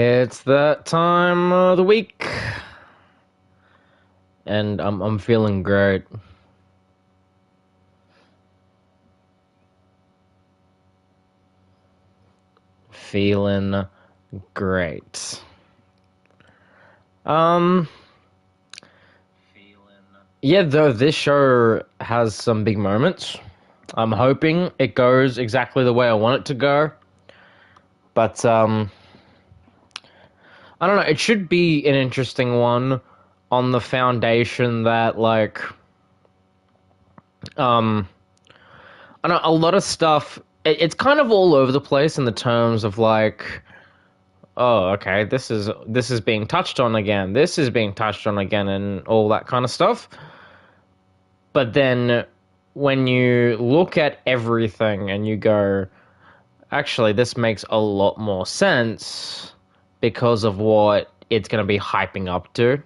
It's that time of the week, and I'm feeling great. Feeling great. Um, yeah, though this show has some big moments. I'm hoping it goes exactly the way I want it to go. But I don't know, it should be an interesting one on the foundation that I know a lot of stuff it's kind of all over the place in the terms of oh, okay, this is being touched on again. This is being touched on again and all that kind of stuff. But then when you look at everything and you go, actually, this makes a lot more sense because of what it's going to be hyping up to,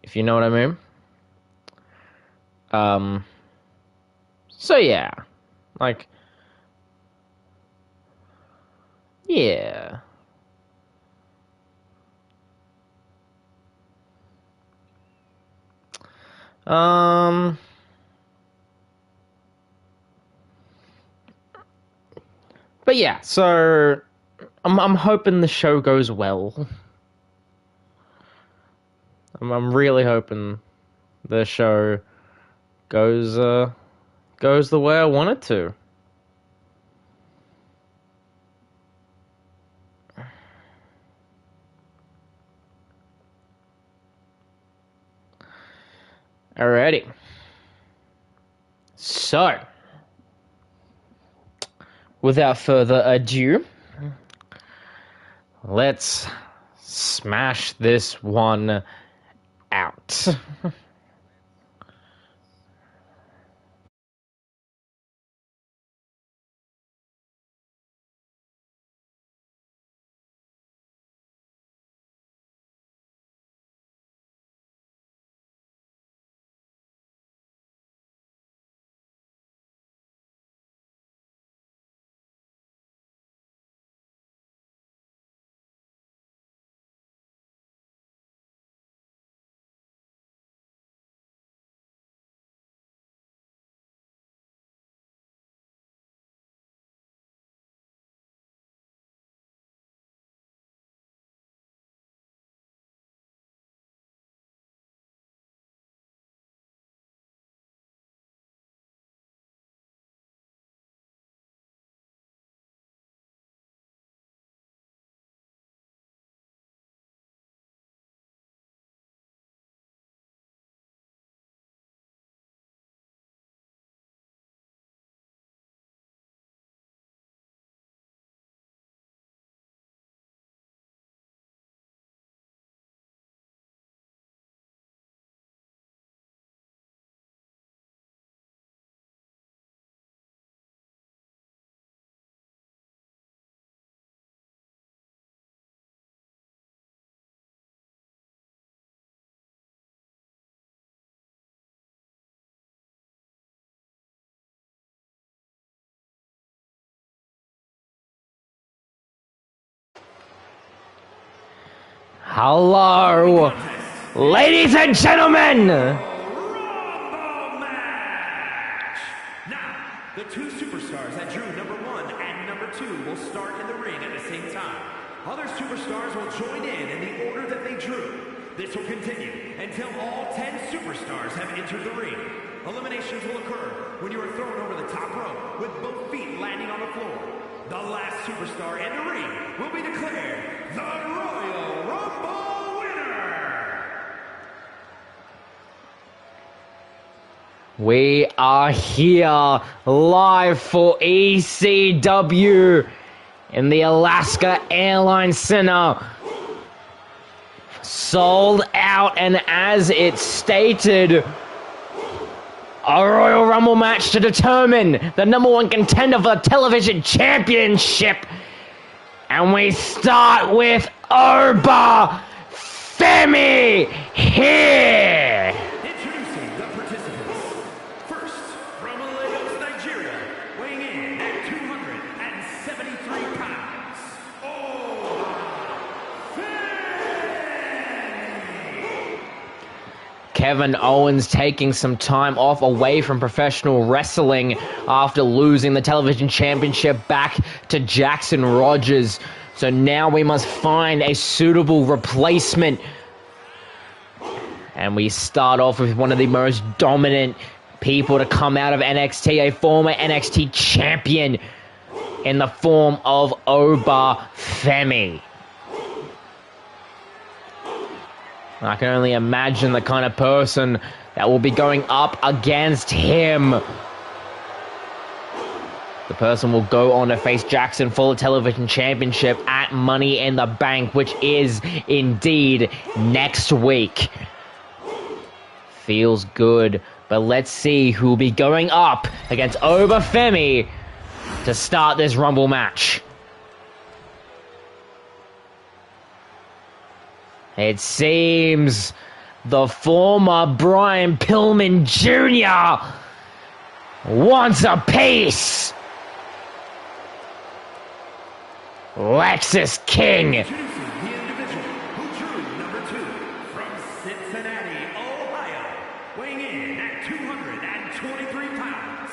if you know what I mean. Um, so yeah, like, yeah. Um, but yeah, so I'm hoping the show goes well. I'm really hoping the show goes goes the way I want it to. Alrighty. So, without further ado, let's smash this one out. Hello, ladies and gentlemen. Now, the two superstars that drew number 1 and number 2 will start in the ring at the same time. Other superstars will join in the order that they drew. This will continue until all 10 superstars have entered the ring. Eliminations will occur when you are thrown over the top rope with both feet landing on the floor. The last superstar in the ring will be declared the Royal Rumble winner! We are here live for ECW in the Alaska Airlines Center. Sold out, and as it stated, a Royal Rumble match to determine the number 1 contender for the television championship. And we start with Oba Femi here. Introducing the participants. First, from Lagos, Nigeria, weighing in at 273 pounds, Kevin Owens taking some time off away from professional wrestling after losing the television championship back to Jackson Rogers. So now we must find a suitable replacement. And we start off with one of the most dominant people to come out of NXT, a former NXT champion in the form of Oba Femi. I can only imagine the kind of person that will be going up against him. The person will go on to face Jackson for the television championship at Money in the Bank, which is indeed next week. Feels good, but let's see who will be going up against Oba Femi to start this Rumble match. It seems the former Brian Pillman Jr. wants a piece. Lexis King. The individual who drew number 2 from Cincinnati, Ohio, weighing in at 223 pounds,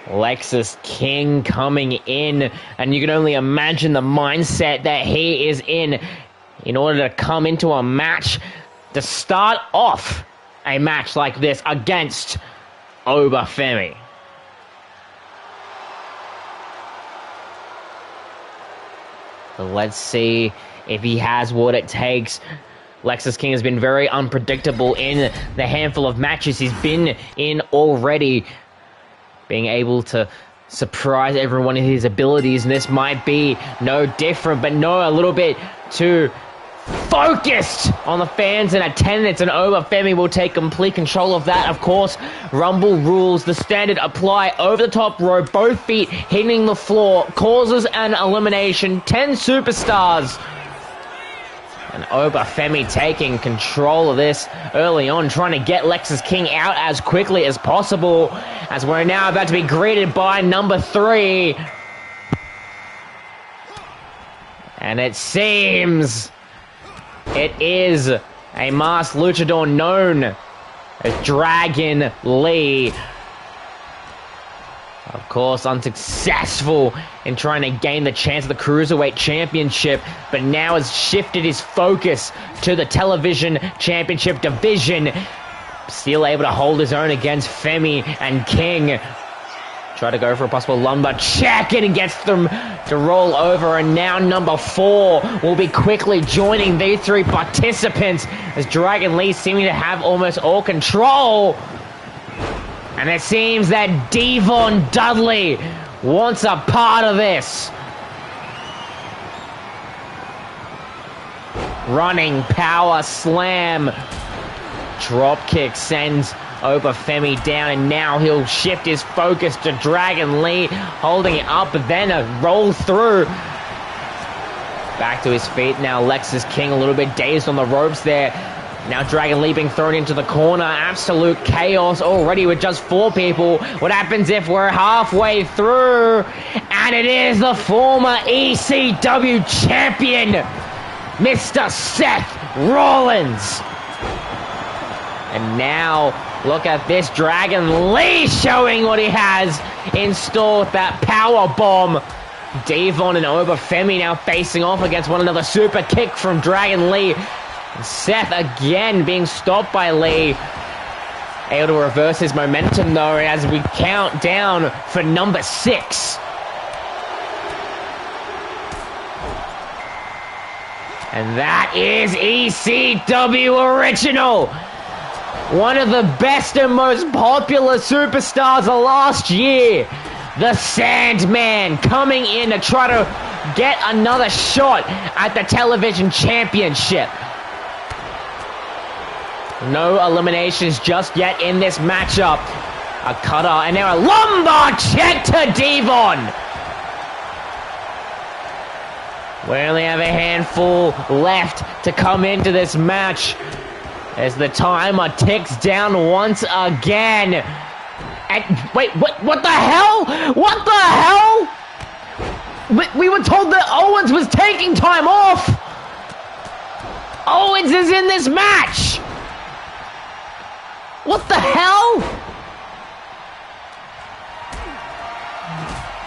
Lexis King coming in, and you can only imagine the mindset that he is in order to come into a match, to start off a match like this against Oba Femi. So let's see if he has what it takes. Lexis King has been very unpredictable in the handful of matches he's been in already, being able to surprise everyone in his abilities, and this might be no different, but no, a little bit too focused on the fans in attendance, and Oba Femi will take complete control of that. Of course, Rumble rules, the standard apply: over the top rope, both feet hitting the floor, causes an elimination, 10 superstars. And Oba Femi taking control of this early on, trying to get Lexis King out as quickly as possible, as we're now about to be greeted by number 3. And it seems it is a masked luchador known as Dragon Lee. Of course, unsuccessful in trying to gain the chance of the Cruiserweight Championship, but now has shifted his focus to the Television Championship division. Still able to hold his own against Femi and King. Try to go for a possible lumbar check, and gets them to roll over, and now number 4 will be quickly joining these 3 participants, as Dragon Lee seeming to have almost all control. And it seems that Devon Dudley wants a part of this. Running power slam. Drop kick sends Oba Femi down, and now he'll shift his focus to Dragon Lee, holding it up, but then a roll through. Back to his feet now, Lexis King a little bit dazed on the ropes there. Now Dragon Lee being thrown into the corner. Absolute chaos already with just 4 people. What happens if we're halfway through? And it is the former ECW champion, Mr. Seth Rollins. And now, look at this, Dragon Lee showing what he has in store with that power bomb. Devon and Oba Femi now facing off against one another. Super kick from Dragon Lee. Seth again being stopped by Lee. Able to reverse his momentum though, as we count down for number 6. And that is ECW Original. One of the best and most popular superstars of last year. The Sandman coming in to try to get another shot at the Television Championship. No eliminations just yet in this matchup. A cutter and now a lumbar check to Devon. We only have a handful left to come into this match as the timer ticks down once again. And wait, what the hell? What the hell? We were told that Owens was taking time off. Owens is in this match! What the hell?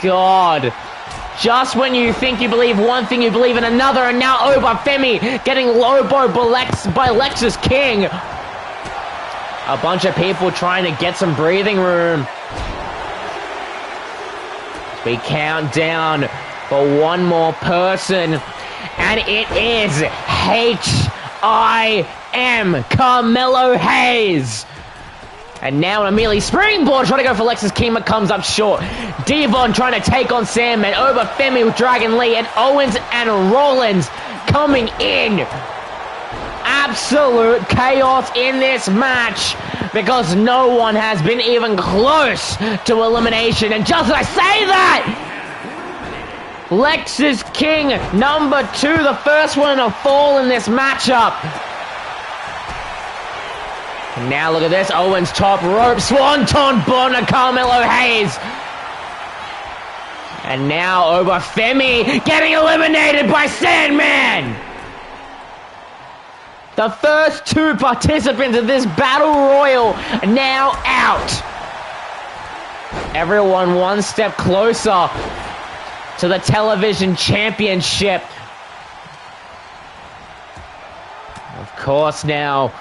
God. Just when you think you believe one thing, you believe in another, and now Obafemi getting low-bowed by Lexus King. A bunch of people trying to get some breathing room. We count down for one more person, and it is H.I.M. Carmelo Hayes. And now immediately springboard, trying to go for Lexus King, but comes up short. Devon trying to take on Sandman. Obafemi with Dragon Lee, and Owens and Rollins coming in. Absolute chaos in this match because no one has been even close to elimination. And just as I say that, Lexus King, number 2, the first one to fall in this matchup. And now look at this, Owens top rope, Swanton Bomb to Carmelo Hayes. And now Obafemi getting eliminated by Sandman. The first 2 participants of this battle royal are now out. Everyone one step closer to the television championship. Of course now,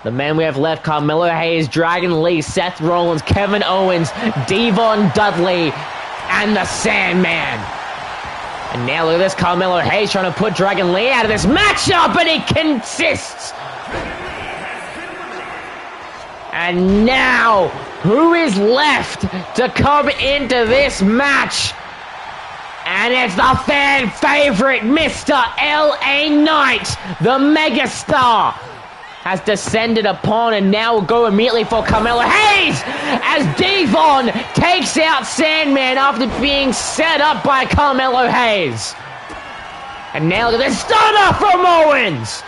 the men we have left, Carmelo Hayes, Dragon Lee, Seth Rollins, Kevin Owens, Devon Dudley, and the Sandman. And now look at this, Carmelo Hayes trying to put Dragon Lee out of this matchup, and he consists. And now, who is left to come into this match? And it's the fan favorite, Mr. L.A. Knight, the megastar, has descended upon, and now will go immediately for Carmelo Hayes as Devon takes out Sandman after being set up by Carmelo Hayes. And now look at this stunner from Owens.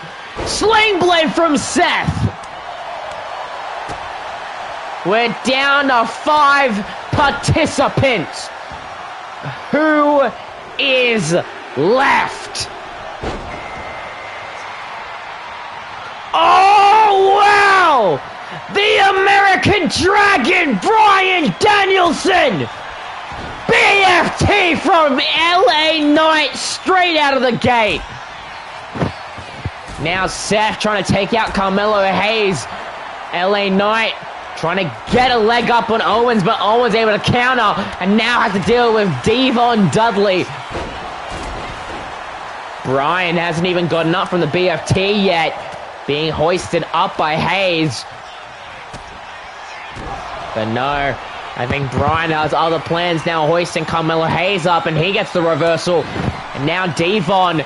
Sling blade from Seth. We're down to 5 participants. Who is left? Oh, wow! The American Dragon, Bryan Danielson! BFT from LA Knight straight out of the gate. Now Seth trying to take out Carmelo Hayes. LA Knight trying to get a leg up on Owens, but Owens able to counter and now has to deal with Devon Dudley. Bryan hasn't even gotten up from the BFT yet. Being hoisted up by Hayes. But no, I think Bryan has other plans now, hoisting Carmelo Hayes up, and he gets the reversal. And now Devon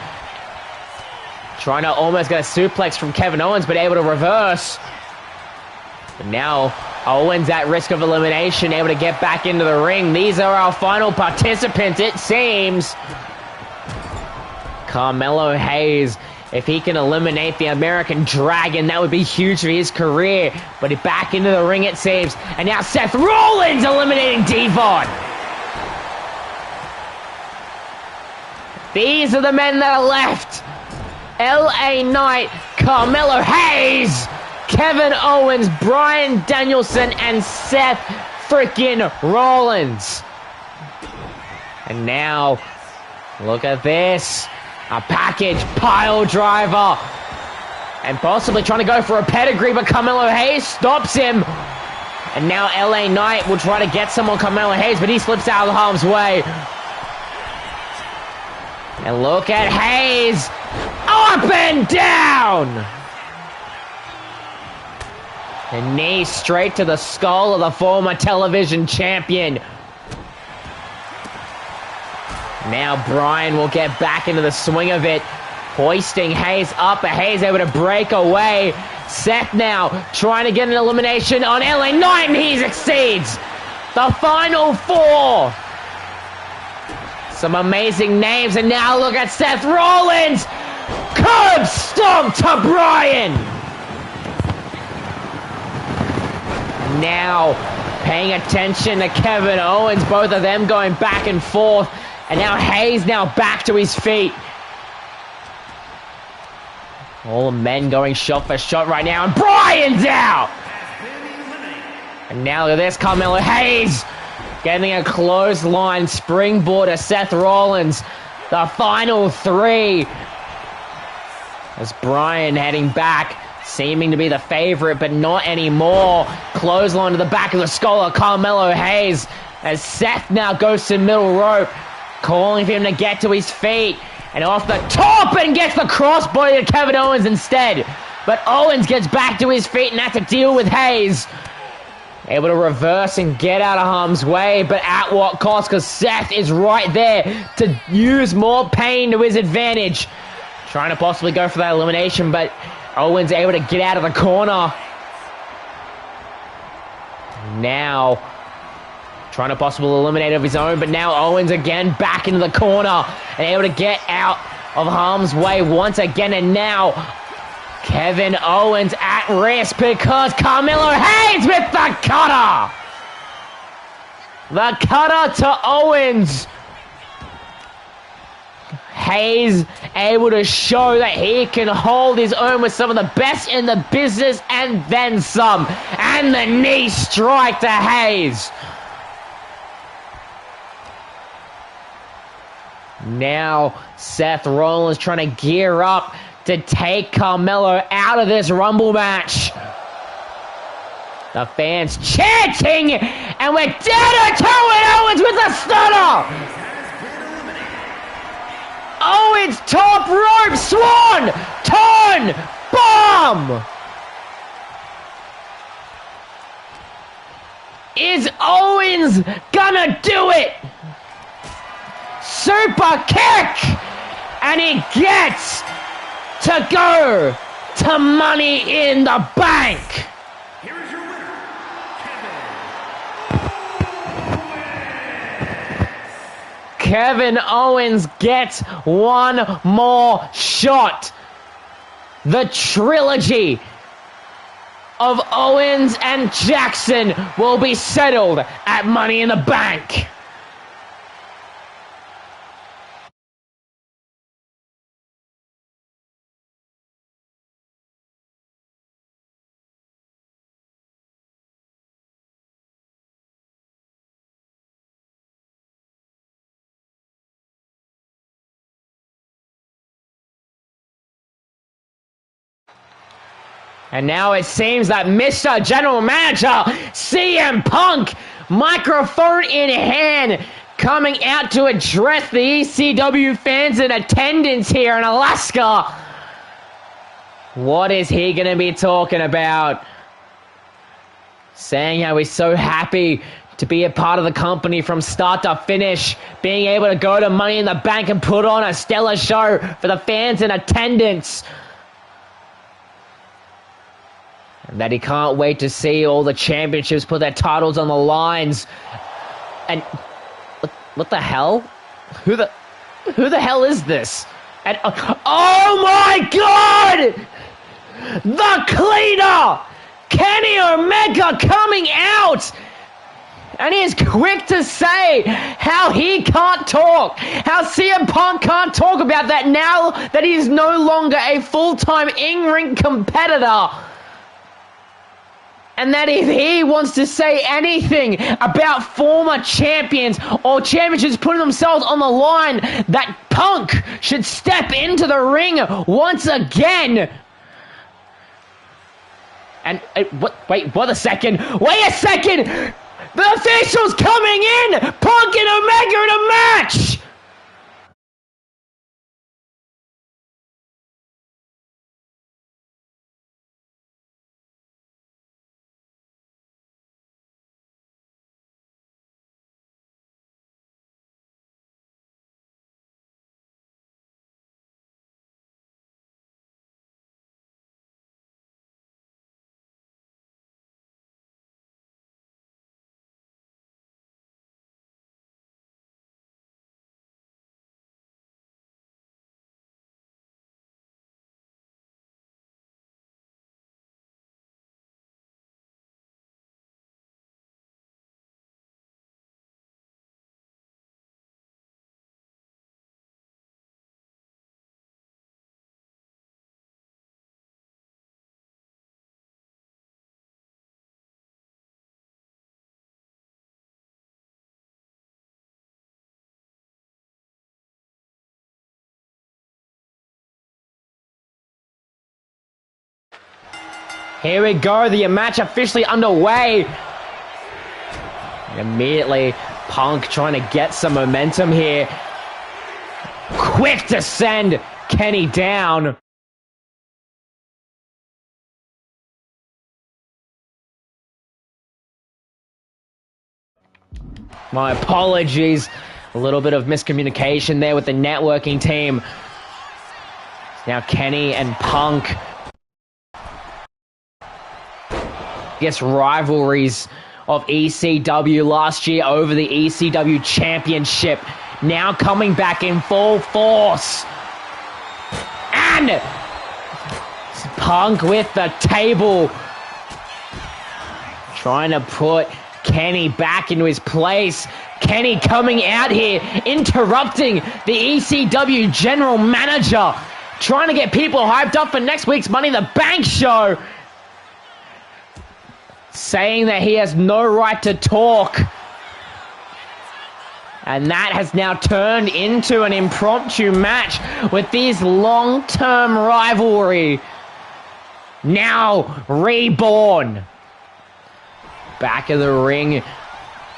trying to almost get a suplex from Kevin Owens, but able to reverse. But now Owens at risk of elimination, able to get back into the ring. These are our final participants, it seems. Carmelo Hayes, if he can eliminate the American Dragon, that would be huge for his career. But he's back into the ring, it seems. And now Seth Rollins eliminating Devon. These are the men that are left. L.A. Knight, Carmelo Hayes, Kevin Owens, Bryan Danielson, and Seth freaking Rollins. And now, look at this. A package pile driver. And possibly trying to go for a pedigree, but Carmelo Hayes stops him. And now LA Knight will try to get some on Carmelo Hayes, but he slips out of the harm's way. And look at Hayes. Up and down. A knee straight to the skull of the former television champion. Now Bryan will get back into the swing of it, hoisting Hayes up, but Hayes able to break away. Seth now trying to get an elimination on LA Knight, and he succeeds. The final 4. Some amazing names, and now look at Seth Rollins. Curb stomp to Bryan. Now paying attention to Kevin Owens, both of them going back and forth. And now Hayes now back to his feet. All the men going shot for shot right now, and Bryan's out! And now look at this, Carmelo Hayes getting a clothesline springboard to Seth Rollins. The final three. As Bryan heading back, seeming to be the favorite, but not anymore. Clothesline to the back of the skull of Carmelo Hayes. As Seth now goes to middle rope, calling for him to get to his feet. And off the top and gets the crossbody to Kevin Owens instead. But Owens gets back to his feet and has to deal with Hayes. Able to reverse and get out of harm's way, but at what cost? Because Seth is right there to use more pain to his advantage. Trying to possibly go for that elimination, but Owens able to get out of the corner. Now, trying to possibly eliminate of his own, but now Owens again back into the corner and able to get out of harm's way once again. And now Kevin Owens at risk because Carmelo Hayes with the cutter. The cutter to Owens. Hayes able to show that he can hold his own with some of the best in the business and then some. And the knee strike to Hayes. Now Seth Rollins trying to gear up to take Carmelo out of this Rumble match. The fans chanting, and we're down to Kevin Owens with a stunner. Owens top rope swan, turn, bomb. Is Owens gonna do it? Super kick, and he gets to go to Money in the Bank. Here is your winner, Kevin Owens gets one more shot. The trilogy of Owens and Jackson will be settled at Money in the Bank. And now it seems that Mr. General Manager, CM Punk, microphone in hand, coming out to address the ECW fans in attendance here in Alaska. What is he going to be talking about? Saying how he's so happy to be a part of the company from start to finish, being able to go to Money in the Bank and put on a stellar show for the fans in attendance. And that he can't wait to see all the championships put their titles on the lines. And what the hell? Who the hell is this? And oh my God! The Cleaner! Kenny Omega coming out! And he is quick to say how he can't talk. How CM Punk can't talk about that now that he is no longer a full-time in-ring competitor. And that if he wants to say anything about former champions or championships putting themselves on the line, that Punk should step into the ring once again. And wait a second. Wait a second. The official's coming in. Punk and Omega in a match. Here we go, the match officially underway. And immediately, Punk trying to get some momentum here. Quick to send Kenny down. My apologies. A little bit of miscommunication there with the networking team. Now Kenny and Punk. Guess rivalries of ECW last year over the ECW Championship. Now coming back in full force. And Punk with the table. Trying to put Kenny back into his place. Kenny coming out here, interrupting the ECW general manager, trying to get people hyped up for next week's Money in the Bank show, saying that he has no right to talk. And that has now turned into an impromptu match with this long-term rivalry now reborn. Back of the ring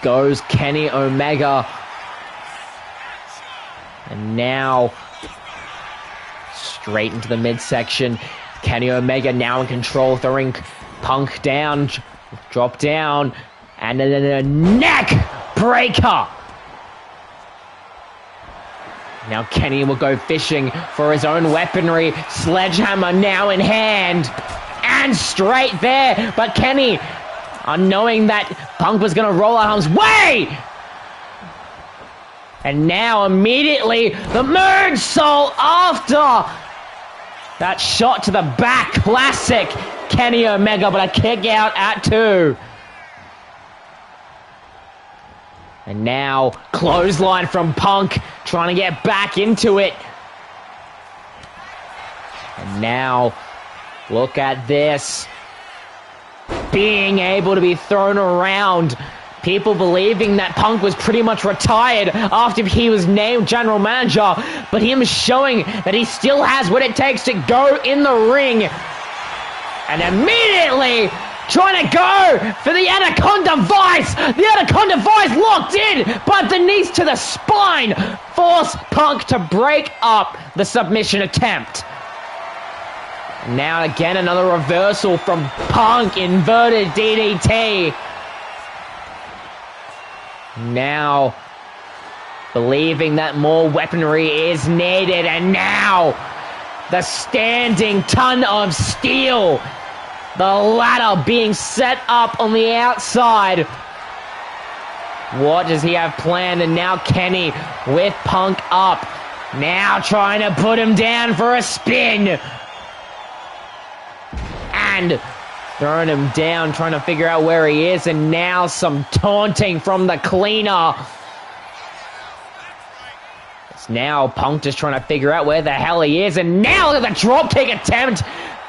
goes Kenny Omega. And now straight into the midsection. Kenny Omega now in control, throwing Punk down, drop down, and then a neck breaker. Now Kenny will go fishing for his own weaponry. Sledgehammer now in hand. And straight there. But Kenny, unknowing that Punk was going to roll out harm's way. And now immediately the moonsault after that shot to the back. Classic Kenny Omega, but a kick out at 2. And now clothesline from Punk, trying to get back into it. And now look at this. Being able to be thrown around. People believing that Punk was pretty much retired after he was named general manager, but him showing that he still has what it takes to go in the ring. And immediately trying to go for the Anaconda Vice. The Anaconda Vice locked in, but the knees to the spine force Punk to break up the submission attempt. Now again, another reversal from Punk, inverted DDT. Now, believing that more weaponry is needed, and now, the standing ton of steel. The ladder being set up on the outside. What does he have planned? And now Kenny with Punk up. Now trying to put him down for a spin. And throwing him down, trying to figure out where he is. And now some taunting from the cleaner. It's now Punk just trying to figure out where the hell he is. And now the dropkick attempt.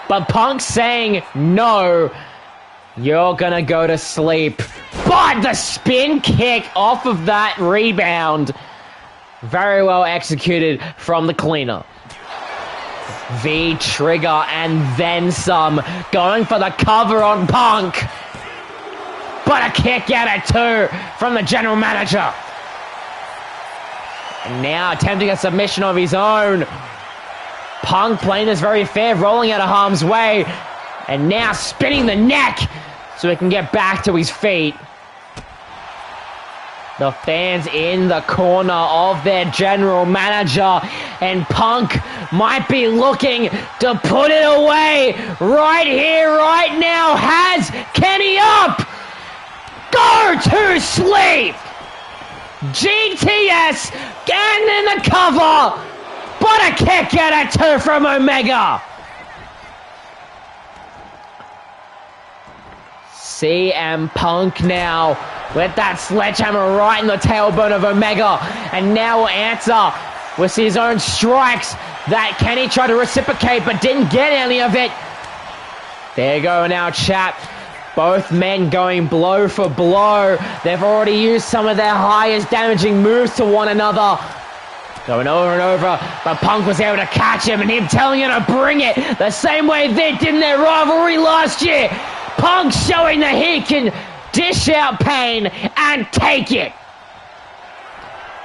But Punk saying, no, you're gonna go to sleep. But the spin kick off of that rebound. Very well executed from the cleaner. V-trigger and then some. Going for the cover on Punk. But a kick out at 2 from the general manager. And now attempting a submission of his own. Punk playing this very fair, rolling out of harm's way. And now spinning the neck so he can get back to his feet. The fans in the corner of their general manager. And Punk might be looking to put it away right here, right now. Has Kenny up. Go to sleep. GTS and in the cover. But a kick out at 2 from Omega. CM Punk now with that sledgehammer right in the tailbone of Omega. And now will answer with his own strikes that Kenny tried to reciprocate but didn't get any of it. There you go now, chat. Both men going blow for blow. They've already used some of their highest damaging moves to one another. Going over and over, but Punk was able to catch him and him telling him to bring it the same way they did in their rivalry last year. Punk showing that he can dish out pain and take it.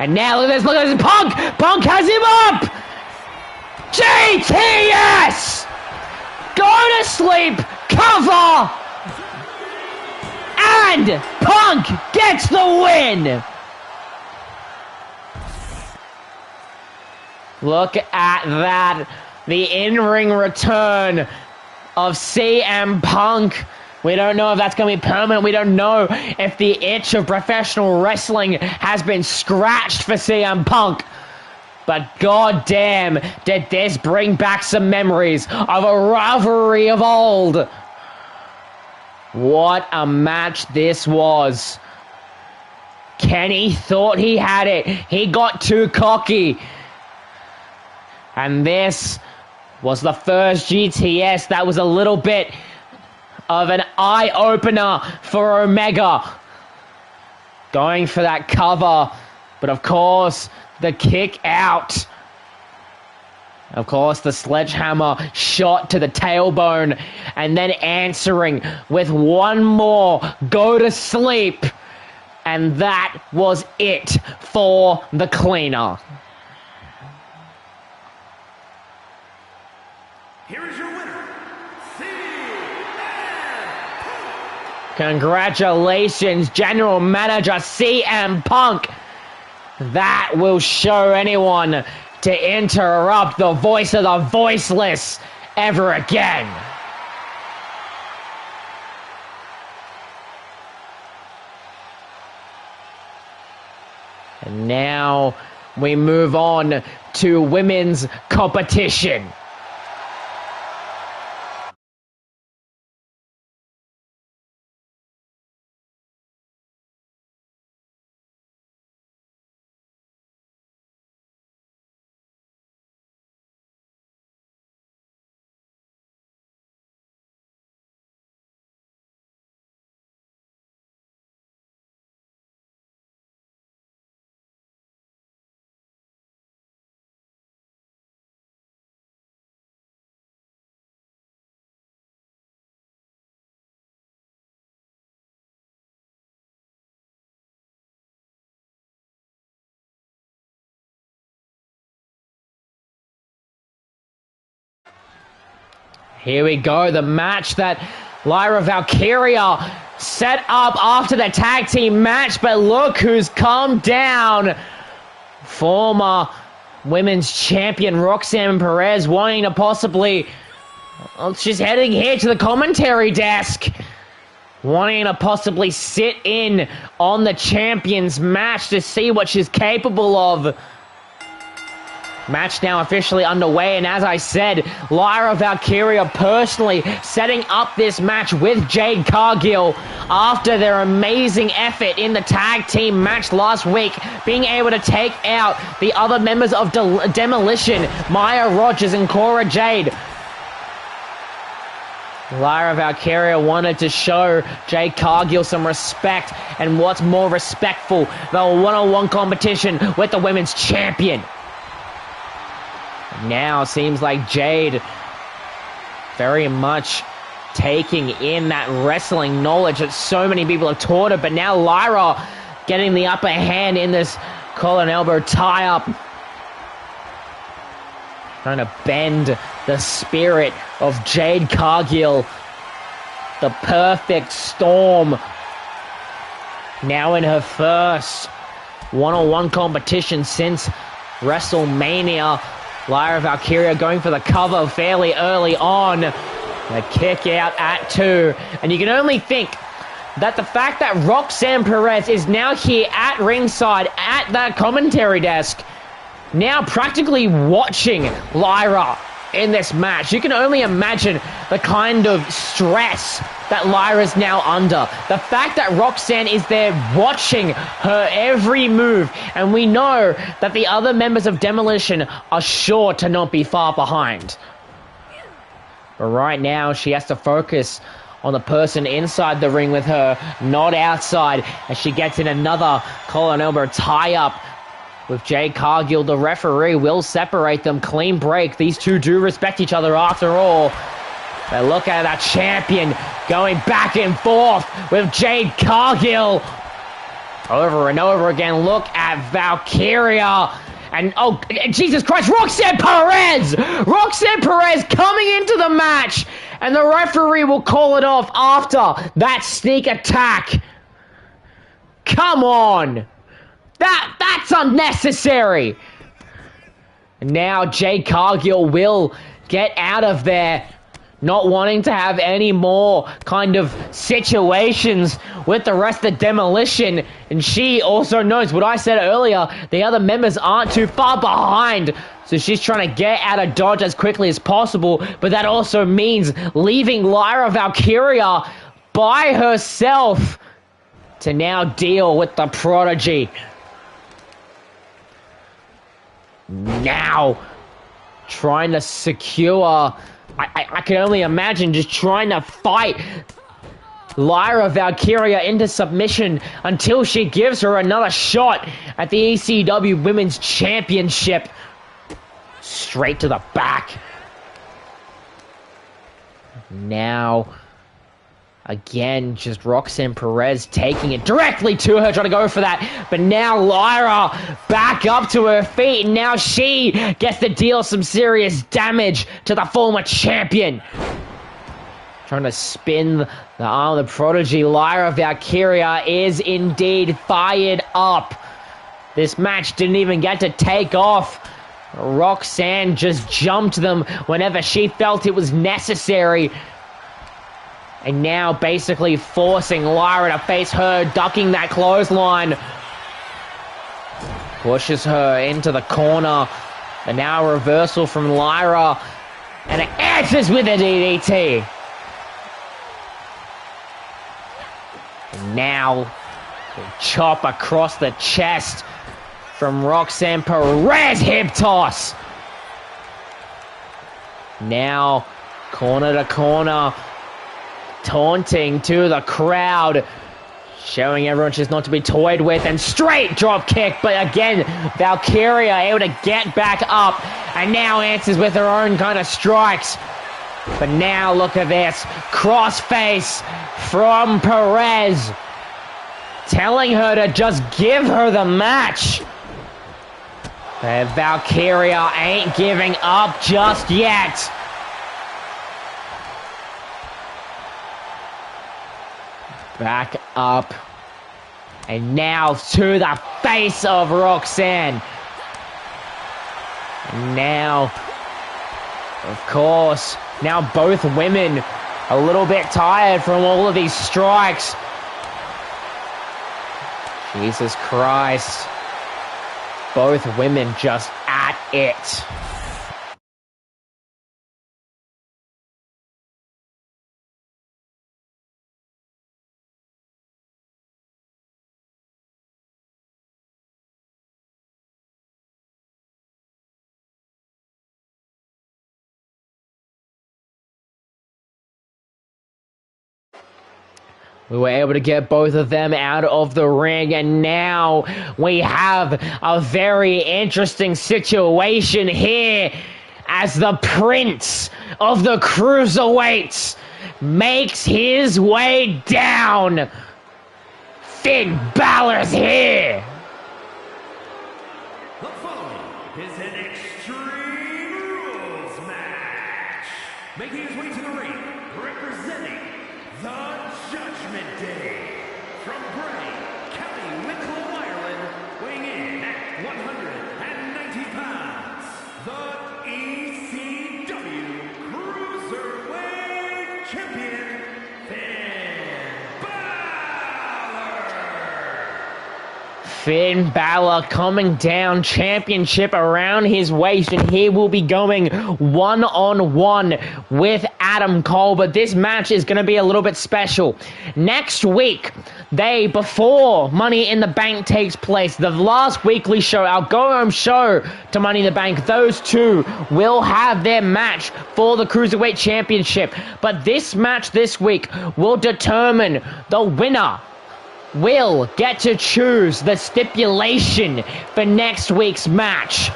And now look at this, Punk! Punk has him up! GTS! Go to sleep, cover! And Punk gets the win! Look at that. The in-ring return of CM Punk. We don't know if that's going to be permanent. We don't know if the itch of professional wrestling has been scratched for CM Punk. But goddamn, did this bring back some memories of a rivalry of old. What a match this was. Kenny thought he had it. He got too cocky. And this was the first GTS that was a little bit of an eye-opener for Omega. Going for that cover, but of course, the kick out. Of course, the sledgehammer shot to the tailbone, and then answering with one more go to sleep. And that was it for the cleaner. Here is your winner, CM Punk. Congratulations, General Manager CM Punk. That will show anyone to interrupt the voice of the voiceless ever again. And now we move on to women's competition. Here we go, the match that Lyra Valkyria set up after the tag team match, but look who's come down. Former women's champion Roxanne Perez wanting to possibly... Well, she's heading here to the commentary desk. Wanting to possibly sit in on the champions match to see what she's capable of. Match now officially underway, and as I said, Lyra Valkyria personally setting up this match with Jade Cargill after their amazing effort in the tag team match last week, being able to take out the other members of Demolition, Maya Rogers and Cora Jade. Lyra Valkyria wanted to show Jade Cargill some respect, and what's more respectful than a one-on-one competition with the women's champion. Now seems like Jade very much taking in that wrestling knowledge that so many people have taught her, but now Lyra getting the upper hand in this collar and elbow tie-up. Trying to bend the spirit of Jade Cargill. The perfect storm. Now in her first one-on-one competition since WrestleMania. Lyra Valkyria going for the cover fairly early on. A kick out at 2. And you can only think that the fact that Roxanne Perez is now here at ringside at that commentary desk, now practically watching Lyra in this match. You can only imagine the kind of stress that Lyra's now under. The fact that Roxanne is there watching her every move, and we know that the other members of Demolition are sure to not be far behind. But right now, she has to focus on the person inside the ring with her, not outside, as she gets in another collar and elbow tie-up. with Jade Cargill, the referee, will separate them. Clean break. These two do respect each other after all. But look at that champion going back and forth with Jade Cargill. Over and over again. Look at Valkyria. And, oh, Jesus Christ, Roxanne Perez! Roxanne Perez coming into the match. And the referee will call it off after that sneak attack. Come on. That's unnecessary. And now Jade Cargill will get out of there, not wanting to have any more kind of situations with the rest of Demolition. And she also knows what I said earlier, the other members aren't too far behind. So she's trying to get out of Dodge as quickly as possible. But that also means leaving Lyra Valkyria by herself to now deal with the Prodigy. Now, trying to secure... I can only imagine just trying to fight Lyra Valkyria into submission until she gives her another shot at the ECW Women's Championship. Straight to the back. Now, again, just Roxanne Perez taking it directly to her, trying to go for that. But now Lyra back up to her feet, and now she gets to deal some serious damage to the former champion. Trying to spin the arm of the Prodigy. Lyra Valkyria is indeed fired up. This match didn't even get to take off. Roxanne just jumped them whenever she felt it was necessary. And now basically forcing Lyra to face her, ducking that clothesline. Pushes her into the corner. And now a reversal from Lyra. And it answers with a DDT. And now a chop across the chest from Roxanne Perez. Hip toss. Now corner to corner. Taunting to the crowd, showing everyone she's not to be toyed with, and straight drop kick. But again, Valkyria able to get back up, and now answers with her own kind of strikes. But now look at this crossface from Perez, telling her to just give her the match. But Valkyria ain't giving up just yet. Back up. And now to the face of Roxanne. And now, of course, now both women a little bit tired from all of these strikes. Jesus Christ. Both women just at it. We were able to get both of them out of the ring, and now we have a very interesting situation here as the Prince of the Cruiserweights makes his way down. Finn Balor's here. The following is an Extreme Rules match. Making his way to the ring, representing the Judgment Day, from Bray, County Wicklow, Ireland, weighing in at 190 pounds, the ECW Cruiserweight Champion, Finn Balor. Finn Balor coming down, championship around his waist, and he will be going one-on-one with Adam Cole. But this match is going to be a little bit special. Next week, before Money in the Bank takes place, the last weekly show, our go-home show to Money in the Bank, those two will have their match for the Cruiserweight Championship. But this match this week will determine the winner will get to choose the stipulation for next week's match.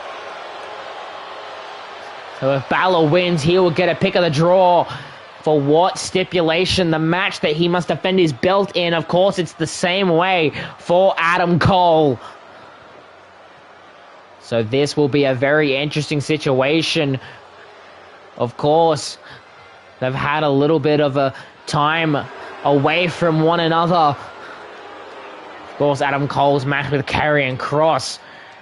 So if Balor wins, he will get a pick of the draw for what stipulation, the match that he must defend his belt in. Of course, it's the same way for Adam Cole. So this will be a very interesting situation. Of course, they've had a little bit of a time away from one another. Of course, Adam Cole's match with Karrion Kross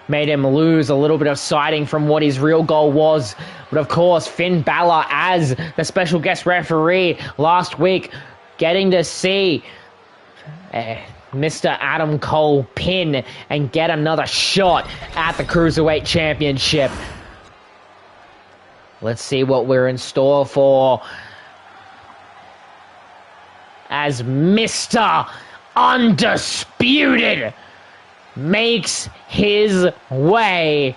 made him lose a little bit of sighting from what his real goal was. But of course, Finn Balor as the special guest referee last week, getting to see Mr. Adam Cole pin and get another shot at the Cruiserweight Championship. Let's see what we're in store for as Mr. Undisputed makes his way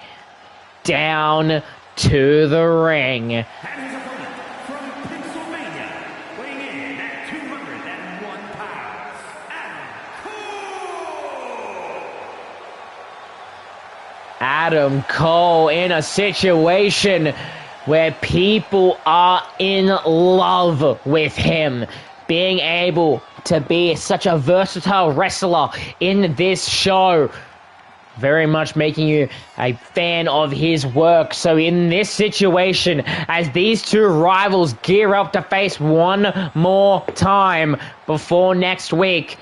down to the ring. And his opponent from Pennsylvania, weighing in at 201 pounds, Adam Cole. Adam Cole in a situation where people are in love with him, being able to be such a versatile wrestler in this show, very much making you a fan of his work. So in this situation, as these two rivals gear up to face one more time before next week,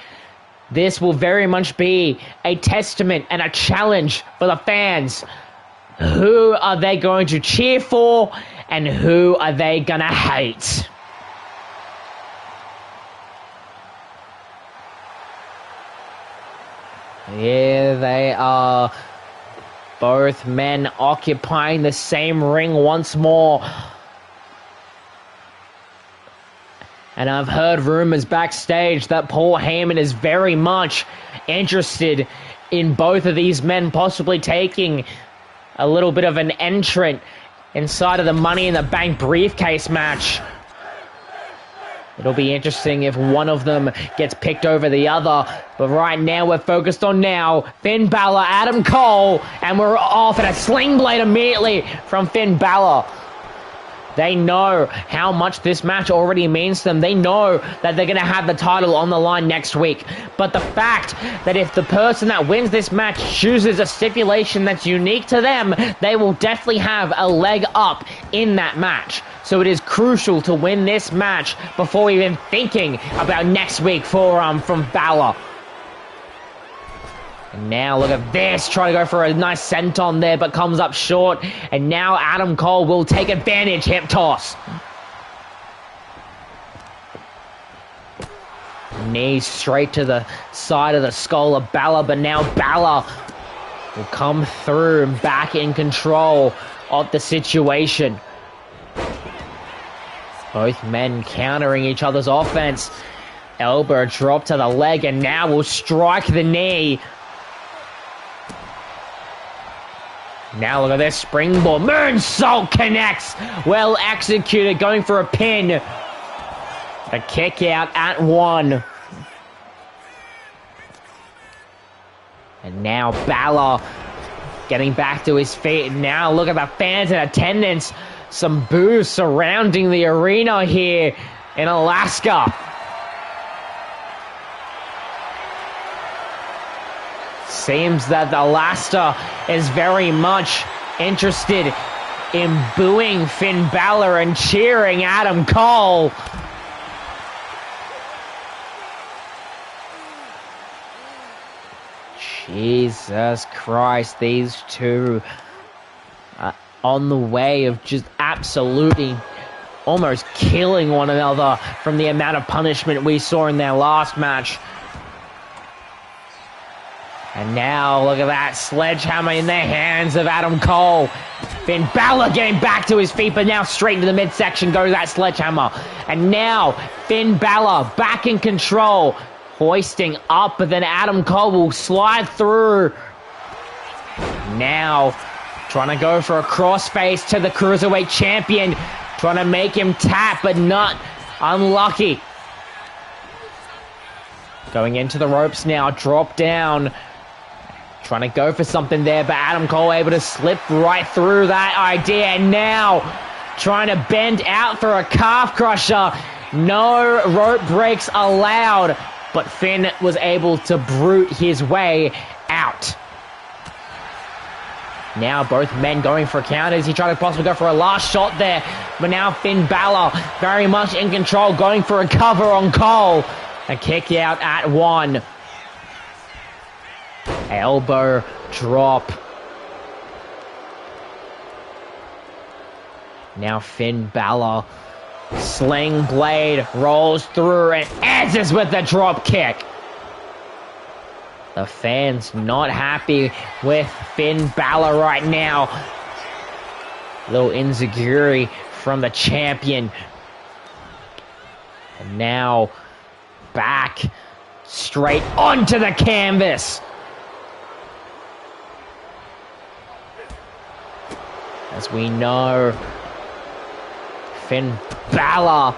this will very much be a testament and a challenge for the fans. Who are they going to cheer for, and who are they gonna hate? Here they are, both men occupying the same ring once more. And I've heard rumors backstage that Paul Heyman is very much interested in both of these men possibly taking a little bit of an entrant inside of the Money in the Bank briefcase match. It'll be interesting if one of them gets picked over the other. But right now, we're focused on Finn Balor, Adam Cole, and we're off at a sling blade immediately from Finn Balor. They know how much this match already means to them. They know that they're going to have the title on the line next week. But the fact that if the person that wins this match chooses a stipulation that's unique to them, they will definitely have a leg up in that match. So it is crucial to win this match before even thinking about next week from Balor. And now look at this, trying to go for a nice senton there, but comes up short. And now Adam Cole will take advantage, hip toss. Knee straight to the side of the skull of Balor, but now Balor will come through and back in control of the situation. Both men countering each other's offense. Elbow drop to the leg, and now will strike the knee. Now look at this springboard. Moonsault connects. Well executed, going for a pin. The kick out at 1. And now Balor getting back to his feet. And now look at the fans in attendance. Some boos surrounding the arena here in Alaska. Seems that Alaska is very much interested in booing Finn Balor and cheering Adam Cole. Jesus Christ, these two are on the way of just absolutely almost killing one another from the amount of punishment we saw in their last match. And now, look at that sledgehammer in the hands of Adam Cole. Finn Balor getting back to his feet, but now straight into the midsection goes that sledgehammer. And now, Finn Balor back in control, hoisting up, but then Adam Cole will slide through. Now, trying to go for a crossface to the Cruiserweight Champion, trying to make him tap, but not unlucky. Going into the ropes now, drop down. Trying to go for something there, but Adam Cole able to slip right through that idea. And now trying to bend out for a calf crusher. No rope breaks allowed, but Finn was able to brute his way out. Now both men going for counters. He tried to possibly go for a last shot there, but now Finn Balor very much in control, going for a cover on Cole. A kick out at 1. Elbow drop. Now Finn Balor, sling blade, rolls through and answers with the drop kick. The fans not happy with Finn Balor right now. Little insecurity from the champion. And now back straight onto the canvas. As we know, Finn Balor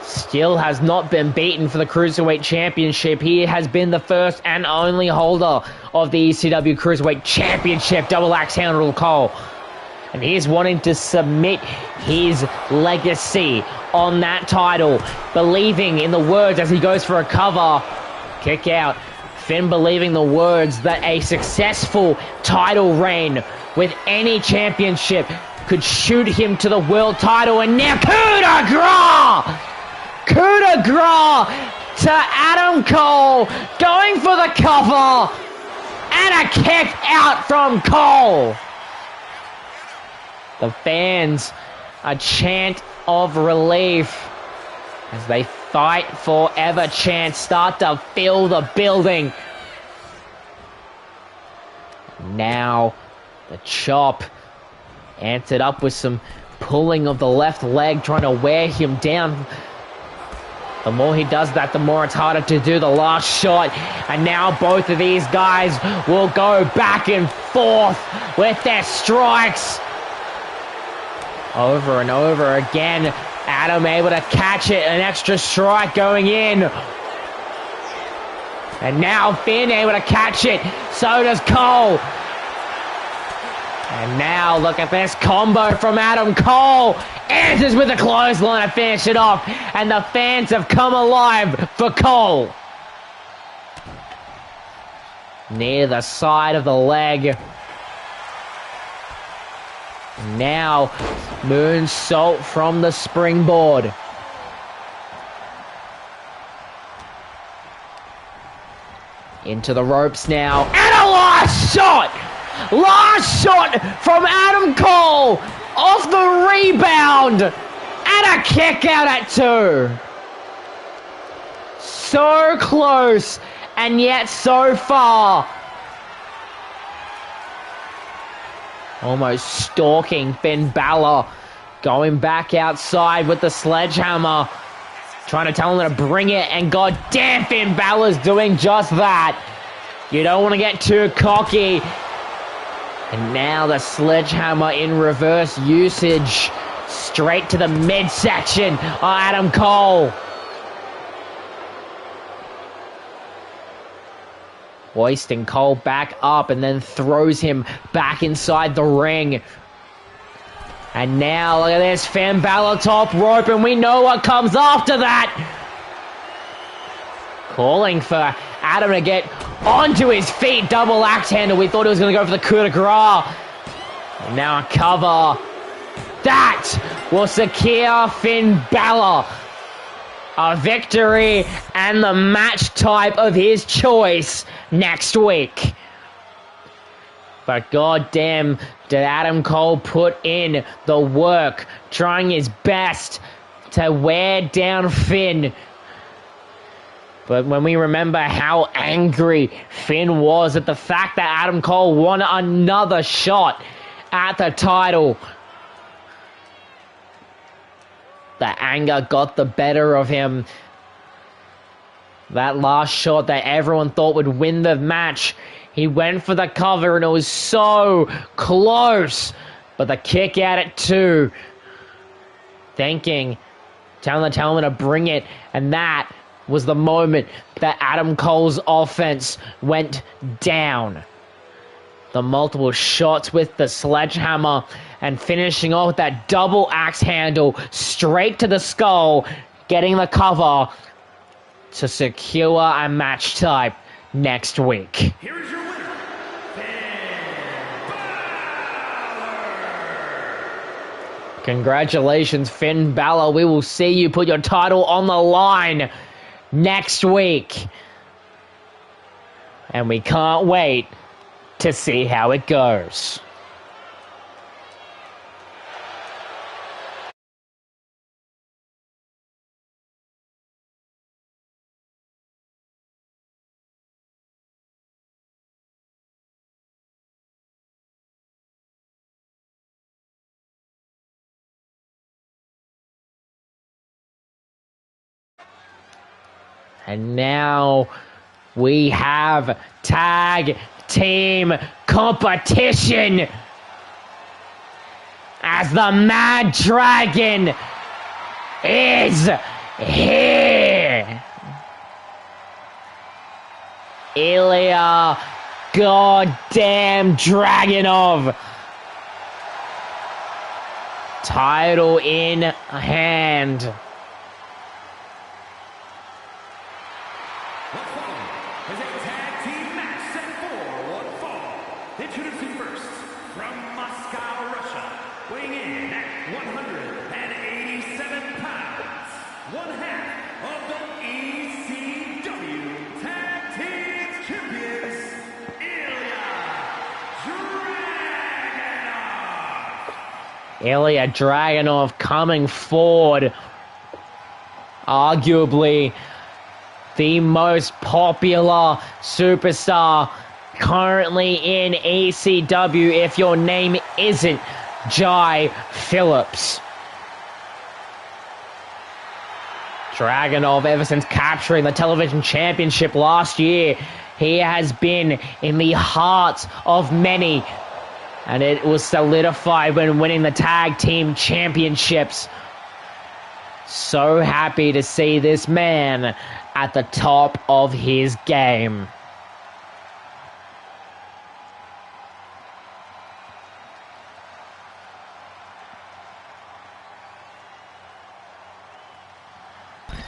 still has not been beaten for the Cruiserweight Championship. He has been the first and only holder of the ECW Cruiserweight Championship, double axe handle Cole. And he is wanting to submit his legacy on that title, believing in the words as he goes for a cover. Kick out. Finn believing the words that a successful title reign with any championship could shoot him to the world title. And now coup de grace! Coup de grace to Adam Cole, going for the cover, and a kick out from Cole. The fans, a chant of relief as they fight forever chants start to fill the building. Now the chop answered up with some pulling of the left leg, trying to wear him down. The more he does that, the more it's harder to do the last shot. And now both of these guys will go back and forth with their strikes. Over and over again. Adam able to catch it. An extra strike going in. And now Finn able to catch it. So does Cole. And now look at this combo from Adam Cole. Answers with a clothesline to finish it off. And the fans have come alive for Cole. Near the side of the leg. Now moonsault from the springboard. Into the ropes now. And a last shot! Last shot from Adam Cole off the rebound, and a kick out at 2. So close and yet so far. Almost stalking Finn Balor, going back outside with the sledgehammer, trying to tell him to bring it, and goddamn, Finn Balor's doing just that. You don't want to get too cocky. And now the sledgehammer in reverse usage. Straight to the midsection of Adam Cole. Hoisting Cole back up and then throws him back inside the ring. And now look at this, Finn Balor top rope, and we know what comes after that. Calling for Adam to get onto his feet, double axe handle. We thought he was going to go for the coup de grace. And now a cover. That will secure Finn Balor a victory and the match type of his choice next week. But goddamn, did Adam Cole put in the work, trying his best to wear down Finn. But when we remember how angry Finn was at the fact that Adam Cole won another shot at the title, the anger got the better of him. That last shot that everyone thought would win the match, he went for the cover and it was so close. But the kick out at 2, thinking, telling him to bring it, and that was the moment that Adam Cole's offense went down. The multiple shots with the sledgehammer and finishing off with that double axe handle straight to the skull, getting the cover to secure a match type next week. Here is your winner, Congratulations, Finn Balor. We will see you put your title on the line next week. And we can't wait to see how it goes. And now we have tag team competition as the Mad Dragon is here. Ilya goddamn Dragunov. Title in hand. Introducing first, from Moscow, Russia, weighing in at 187 pounds, one half of the ECW Tag Team Champions, Ilya Dragunov. Ilya Dragunov coming forward, arguably the most popular superstar currently in ECW, if your name isn't Jai Phillips. Dragunov, ever since capturing the television championship last year, he has been in the hearts of many, and it was solidified when winning the tag team championships. So happy to see this man at the top of his game.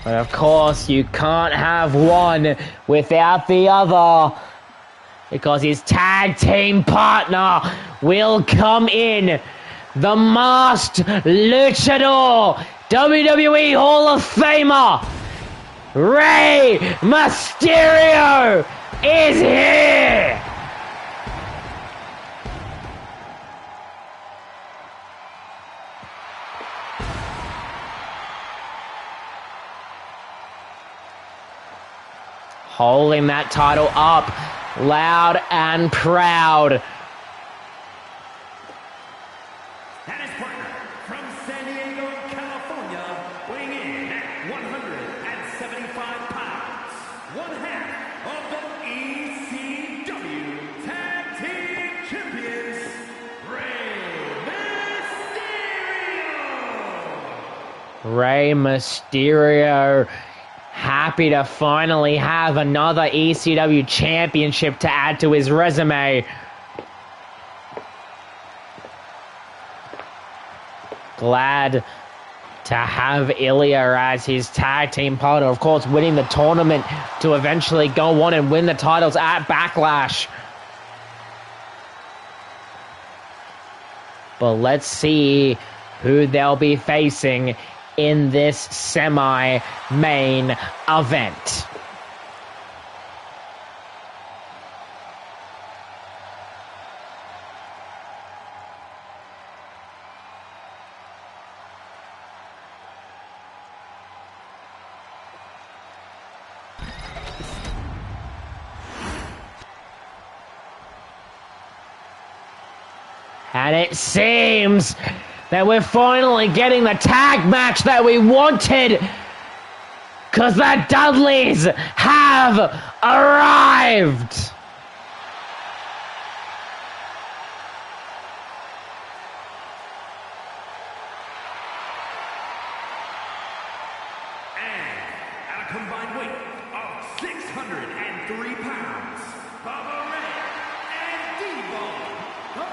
But of course, you can't have one without the other, because his tag team partner will come in. The masked luchador, WWE Hall of Famer, Rey Mysterio is here! Holding that title up, loud and proud. And his partner, from San Diego, California, weighing in at 175 pounds, one half of the ECW Tag Team Champions, Rey Rey Mysterio. Mysterio, happy to finally have another ECW championship to add to his resume. Glad to have Ilya as his tag team partner. Of course, winning the tournament to eventually go on and win the titles at Backlash. But let's see who they'll be facing in this semi-main event. And it seems that we're finally getting the tag match that we wanted, because the Dudleys have arrived. And out of combined weight of 603 pounds, Bubba Ray and Devon, the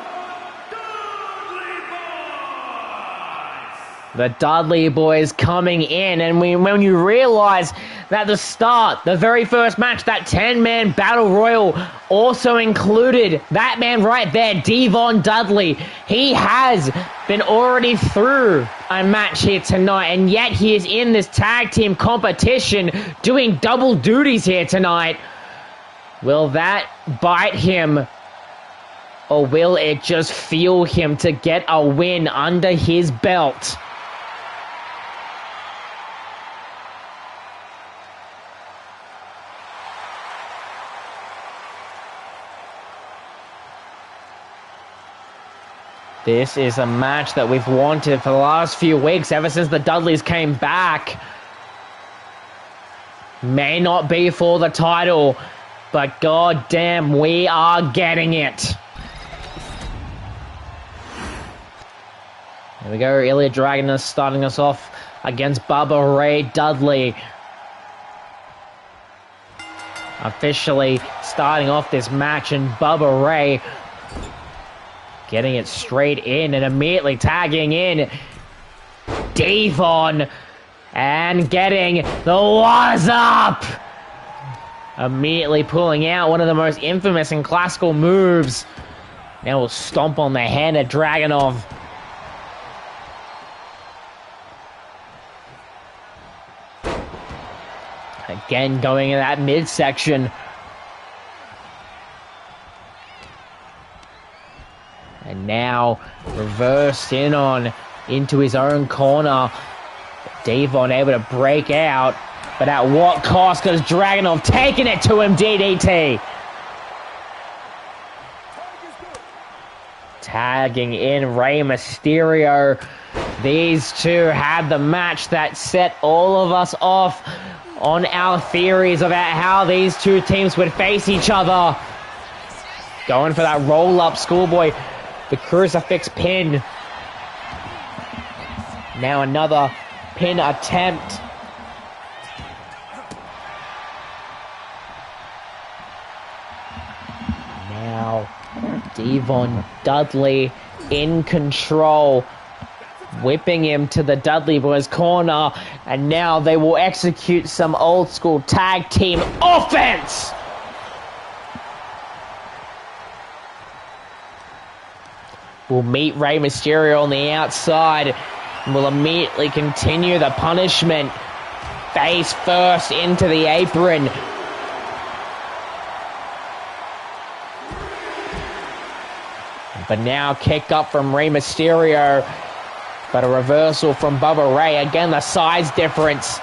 Dudley Boys. The Dudley Boys coming in, and when you realize that the very first match, that 10-man battle royal also included that man right there, Devon Dudley. He has been already through a match here tonight, and yet he is in this tag team competition doing double duties here tonight. Will that bite him, or will it just fuel him to get a win under his belt? This is a match that we've wanted for the last few weeks, ever since the Dudleys came back. May not be for the title, but goddamn, we are getting it. There we go, Ilya Dragunov starting us off against Bubba Ray Dudley. Officially starting off this match, and Bubba Ray getting it straight in and immediately tagging in Devon and getting the what's up. Immediately pulling out one of the most infamous and classical moves. Now we'll stomp on the hand of Dragunov. Again going in that midsection. And now reversed in on into his own corner. Devon able to break out, but at what cost? Because Dragunov taking it to him, DDT. Tagging in Rey Mysterio. These two had the match that set all of us off on our theories about how these two teams would face each other. Going for that roll-up schoolboy. The crucifix pin. Now another pin attempt. Now Devon Dudley in control, whipping him to the Dudley Boys corner, and now they will execute some old school tag team offense. Will meet Rey Mysterio on the outside and will immediately continue the punishment. Face first into the apron. But now kick up from Rey Mysterio. But a reversal from Bubba Ray. Again, the size difference.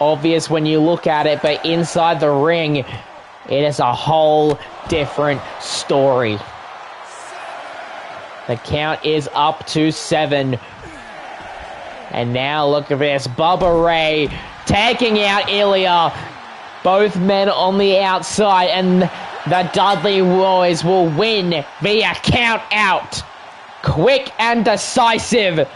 Obvious when you look at it, but inside the ring, it is a whole different story. The count is up to 7. And now look at this. Bubba Ray taking out Ilya. Both men on the outside. And the Dudley Boys will win via count out. Quick and decisive.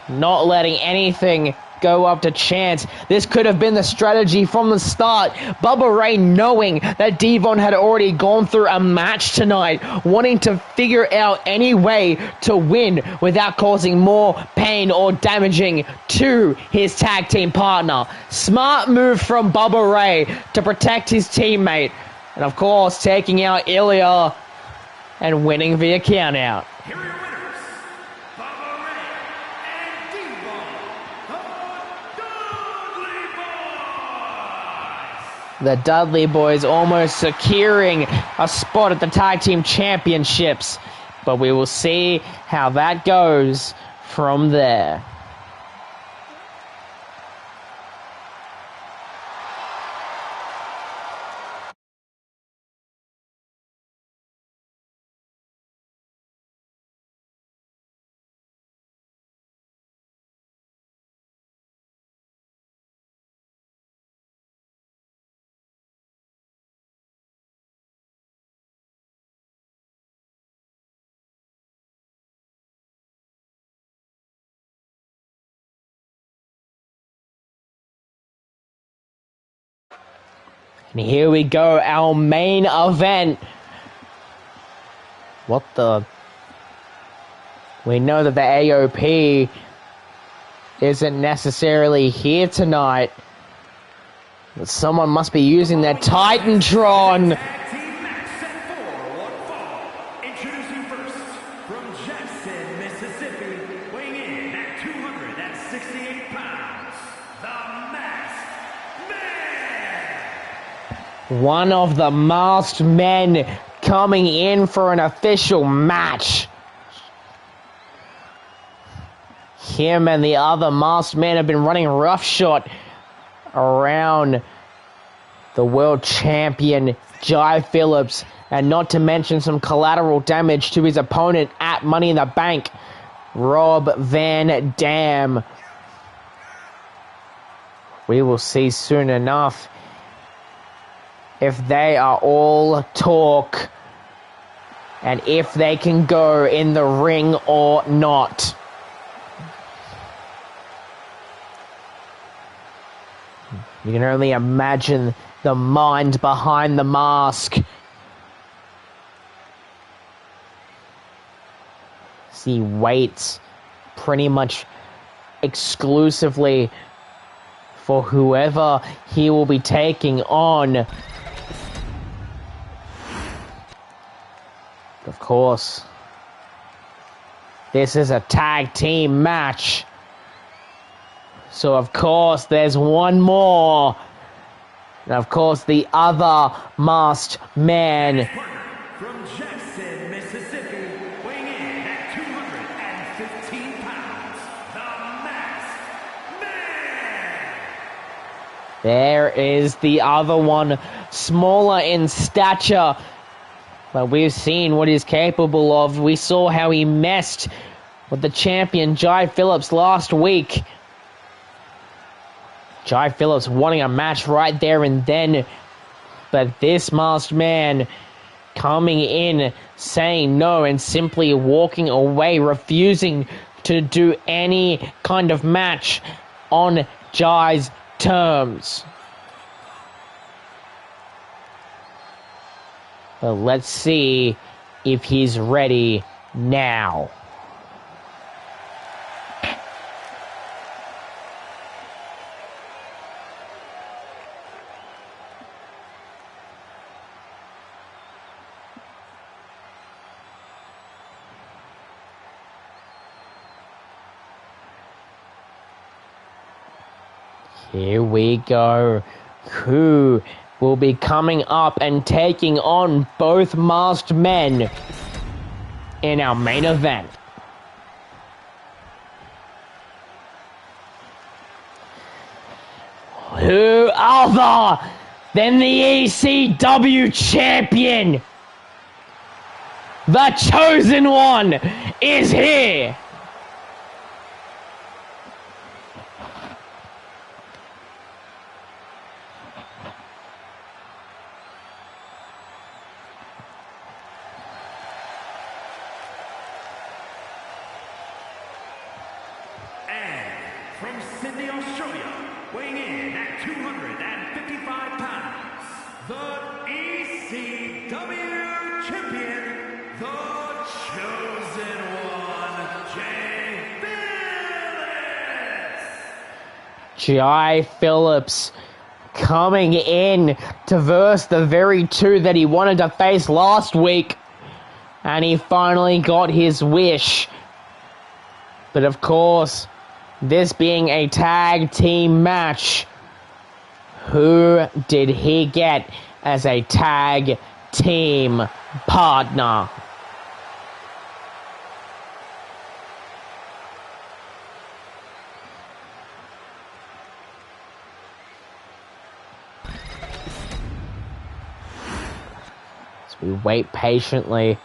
Not letting anything go up to chance. This could have been the strategy from the start. Bubba Ray knowing that Devon had already gone through a match tonight, wanting to figure out any way to win without causing more pain or damaging to his tag team partner. Smart move from Bubba Ray to protect his teammate. And of course, taking out Ilya and winning via count out. Here are your winners, Bubba Ray and Devon, the Dudley Boys. The Dudley Boys almost securing a spot at the Tag Team Championships. But we will see how that goes from there. And here we go, our main event. What the... We know that the AOP isn't necessarily here tonight. But someone must be using their Titantron. Introducing first, from Jackson, Mississippi, weighing in at 268 pounds, the Masked Man! One of the masked men coming in for an official match. Him and the other masked men have been running roughshod around the world champion Jai Phillips, and not to mention some collateral damage to his opponent at Money in the Bank, Rob Van Dam. We will see soon enough if they are all talk and if they can go in the ring or not. You can only imagine the mind behind the mask. He waits pretty much exclusively for whoever he will be taking on. Of course, this is a tag team match. So of course there's one more. And of course the other masked man. From Jackson, Mississippi, weighing in at 215 pounds, the Masked Man! There is the other one, smaller in stature. But we've seen what he's capable of. We saw how he messed with the champion Jai Phillips last week. Jai Phillips wanting a match right there and then. But this masked man coming in, saying no, and simply walking away, refusing to do any kind of match on Jai's terms. But let's see if he's ready now. Here we go. Who will be coming up and taking on both masked men in our main event? Who other than the ECW champion? The chosen one is here. From Sydney, Australia, weighing in at 255 pounds, the ECW champion, the chosen one, Jai Phillips coming in to verse the very two that he wanted to face last week. And he finally got his wish. But of course, this being a tag team match, who did he get as a tag team partner? As we wait patiently.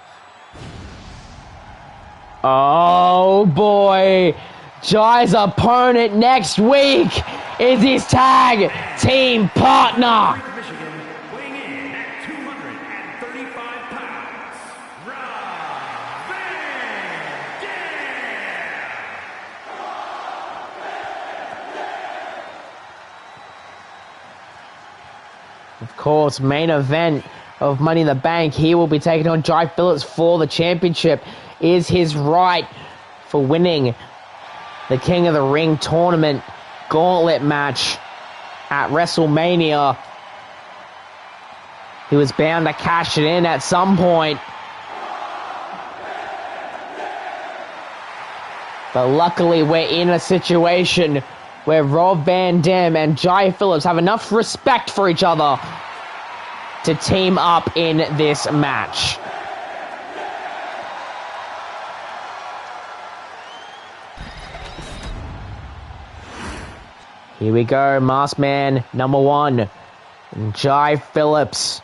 Oh boy! Jai's opponent next week is his tag team partner. Michigan, weighing in at 235 pounds, Rob Van Dam. Of course, main event of Money in the Bank. He will be taking on Jai Phillips for the championship. Is his right for winning the King of the Ring tournament gauntlet match at WrestleMania. He was bound to cash it in at some point. But luckily, we're in a situation where Rob Van Dam and Jai Phillips have enough respect for each other to team up in this match. Here we go, Masked Man number 1. Jai Phillips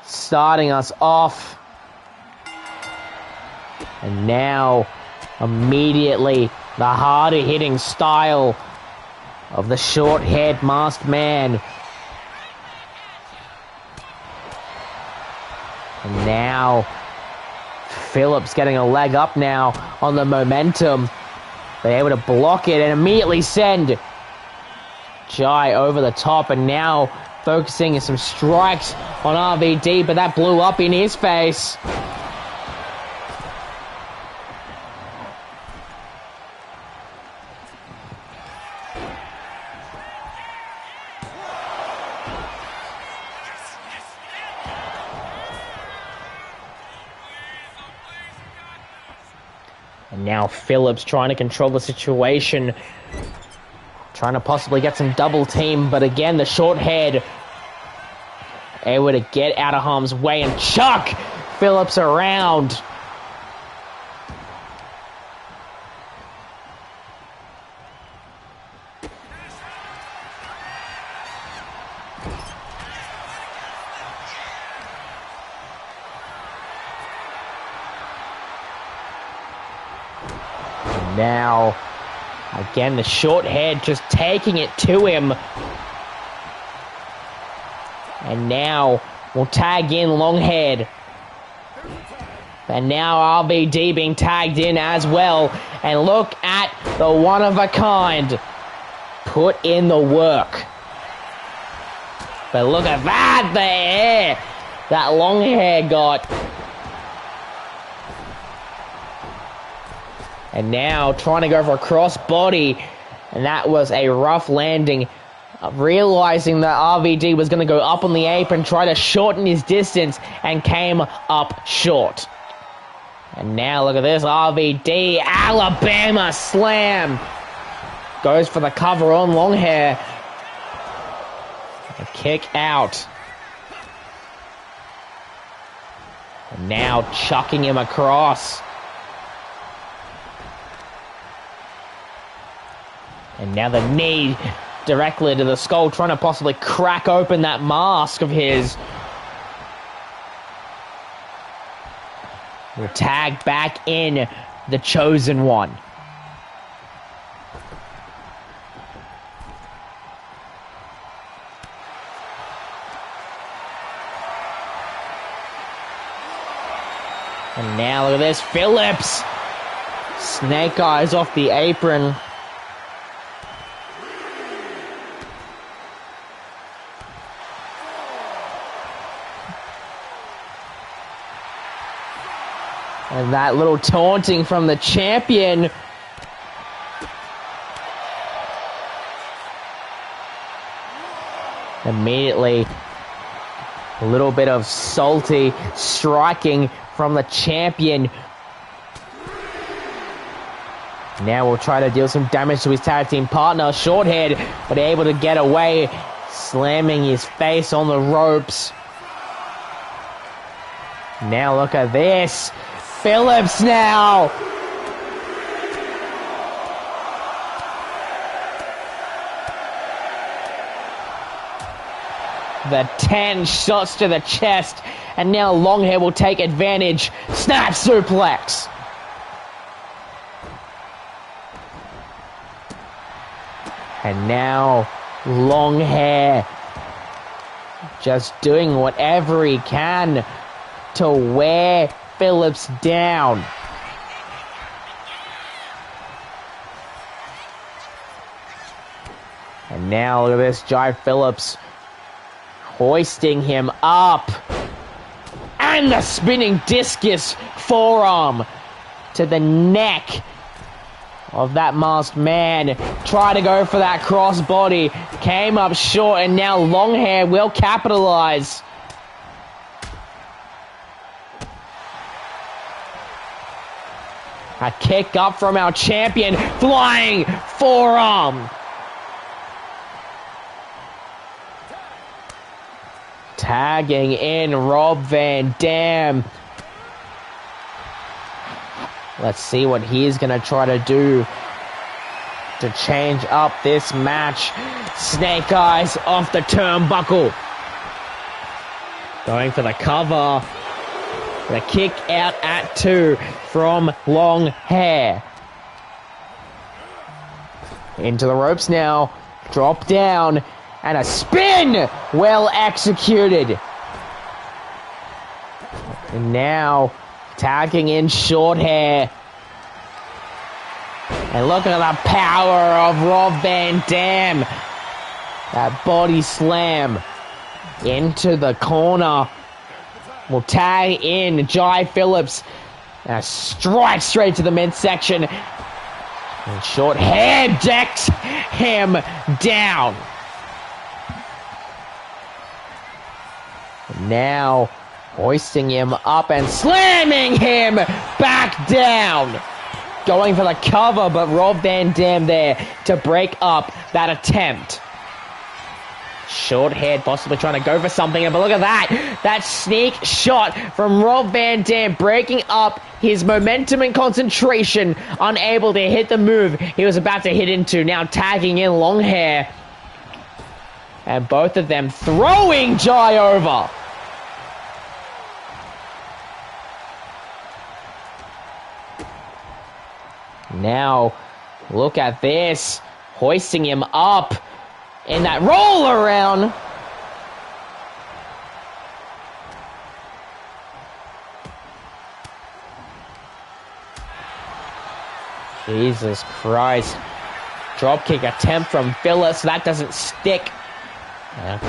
starting us off. And now, immediately, the harder hitting style of the short-haired Masked Man. And now, Phillips getting a leg up now on the momentum. They're able to block it and immediately send Jai over the top, and now focusing some strikes on RVD, but that blew up in his face. And now Phillips trying to control the situation, trying to possibly get some double team, but again, the short head able to get out of harm's way and chuck Phillips around. And now, again, the short head just taking it to him. And now we'll tag in long head. And now RVD being tagged in as well. And look at the one-of-a-kind. Put in the work. But look at that, the hair that long hair got. And now trying to go for a crossbody. And that was a rough landing. Realizing that RVD was going to go up on the apron, try to shorten his distance, and came up short. And now look at this, RVD, Alabama slam. Goes for the cover on long hair. A kick out. And now chucking him across. And now the knee directly to the skull, trying to possibly crack open that mask of his. We'll tag back in the Chosen One. And now look at this, Phillips. Snake eyes off the apron. And that little taunting from the champion. Immediately, a little bit of salty striking from the champion. Now we'll try to deal some damage to his tag team partner, Shorthead, but able to get away, slamming his face on the ropes. Now look at this. Phillips now. The 10 shots to the chest. And now Longhair will take advantage. Snap suplex. And now Longhair just doing whatever he can to wear Phillips down. And now look at this, Jai Phillips Hoisting him up. And the spinning discus forearm to the neck of that masked man. Try to go for that crossbody. Came up short, and now Longhair will capitalize. A kick up from our champion. Flying forearm. Tagging in Rob Van Dam. Let's see what he's going to try to do to change up this match. Snake Eyes off the turnbuckle. Going for the cover. The kick out at 2 from Longhair. Into the ropes now. Drop down. And a spin! Well executed. And now, tagging in Short Hair. And look at the power of Rob Van Dam. That body slam into the corner. Will tag in Jai Phillips. And a strike straight to the midsection. And Short Hair decks him down. Now, hoisting him up and slamming him back down. Going for the cover, but Rob Van Dam there to break up that attempt. Short Hair possibly trying to go for something, but look at that. That sneak shot from Rob Van Dam breaking up his momentum and concentration. Unable to hit the move he was about to hit into. Now tagging in Longhair. And both of them throwing Jai over. Now, look at this. Hoisting him up in that roll around. Jesus Christ. Dropkick attempt from Phillips. That doesn't stick.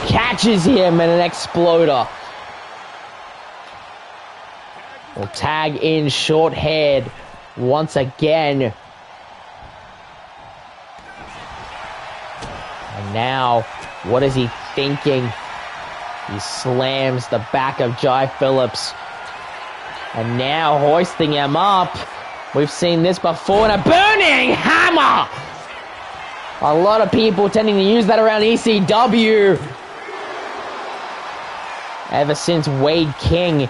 Catches him in an exploder. Will tag in Short Head once again. And now, what is he thinking? He slams the back of Jai Phillips. And now hoisting him up. We've seen this before, and a burning hammer! A lot of people tending to use that around ECW. Ever since Wade King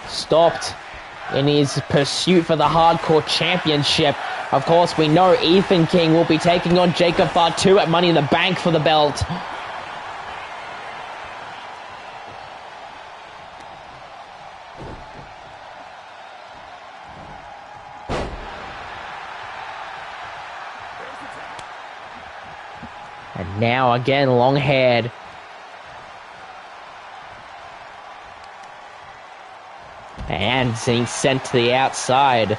stopped in his pursuit for the Hardcore Championship. Of course, we know Ethan King will be taking on Jacob Fatu at Money in the Bank for the belt. And now again, long-haired. And being sent to the outside.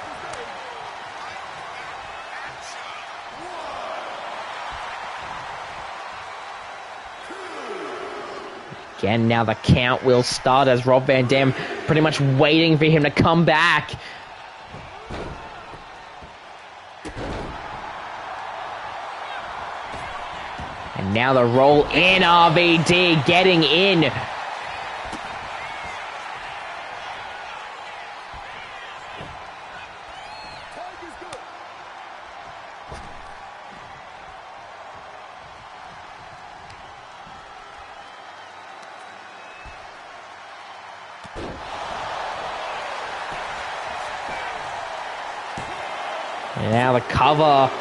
Again, now the count will start as Rob Van Dam pretty much waiting for him to come back. And now the roll in, RVD getting in. And now the cover.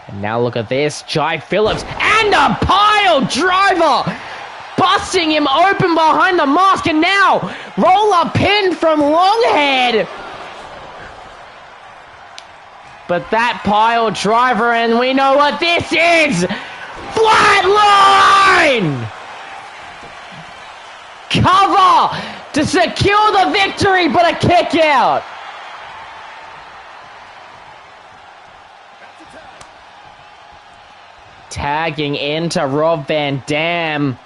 And now look at this. Jai Phillips and a pile driver. Busting him open behind the mask. And now roll-up pin from Longhead. But that pile driver, and we know what this is. Flatline! Cover to secure the victory, but a kick out. tagging into Rob Van Dam.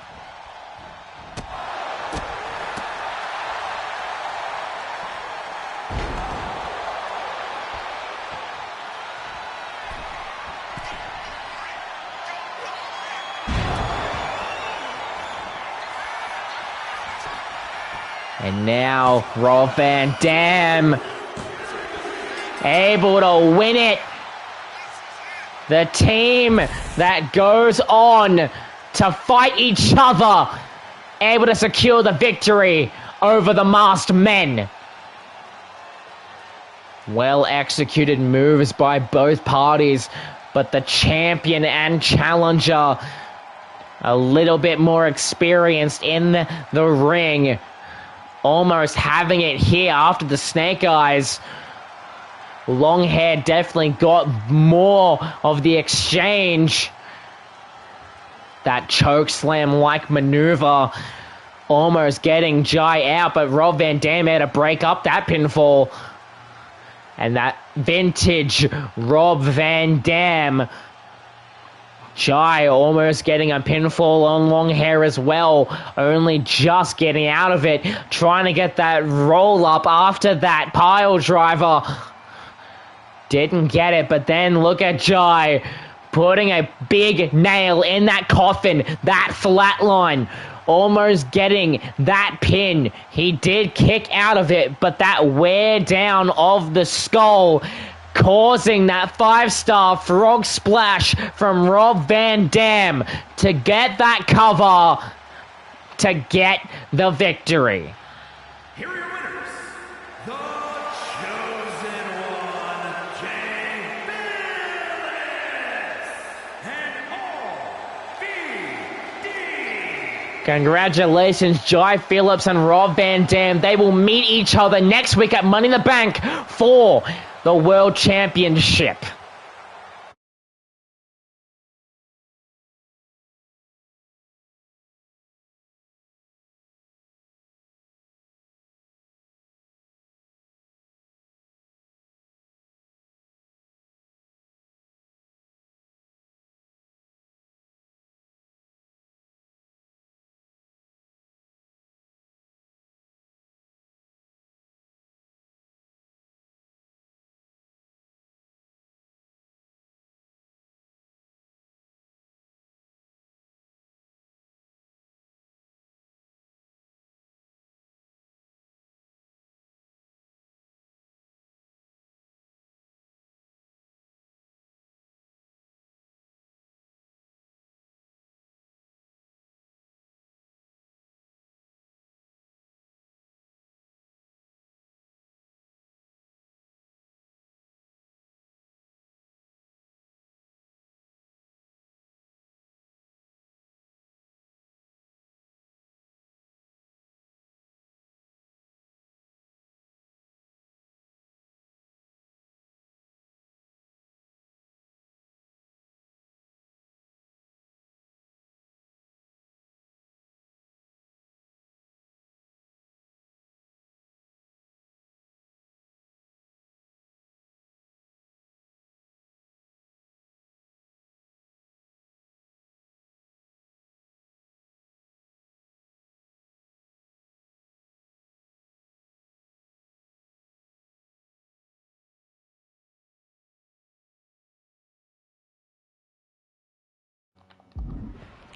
And now Rob Van Dam able to win it. The team that goes on to fight each other, able to secure the victory over the masked men. Well executed moves by both parties, but the champion and challenger a little bit more experienced in the ring, almost having it here after the snake eyes. Long hair definitely got more of the exchange. That choke slam like maneuver almost getting Jai out, but Rob Van Dam had to break up that pinfall. And that vintage Rob Van Dam. Jai almost getting a pinfall on long hair as well, only just getting out of it, trying to get that roll up after that pile driver. Didn't get it, but then look at Jai putting a big nail in that coffin, that flatline, almost getting that pin. He did kick out of it, but that wear down of the skull causing that 5-star frog splash from Rob Van Dam to get that cover, to get the victory. Here are your winners, the Chosen One, Jay Phillips, and RVD. Congratulations, Jai Phillips and Rob Van Dam. They will meet each other next week at Money in the Bank for the World Championship.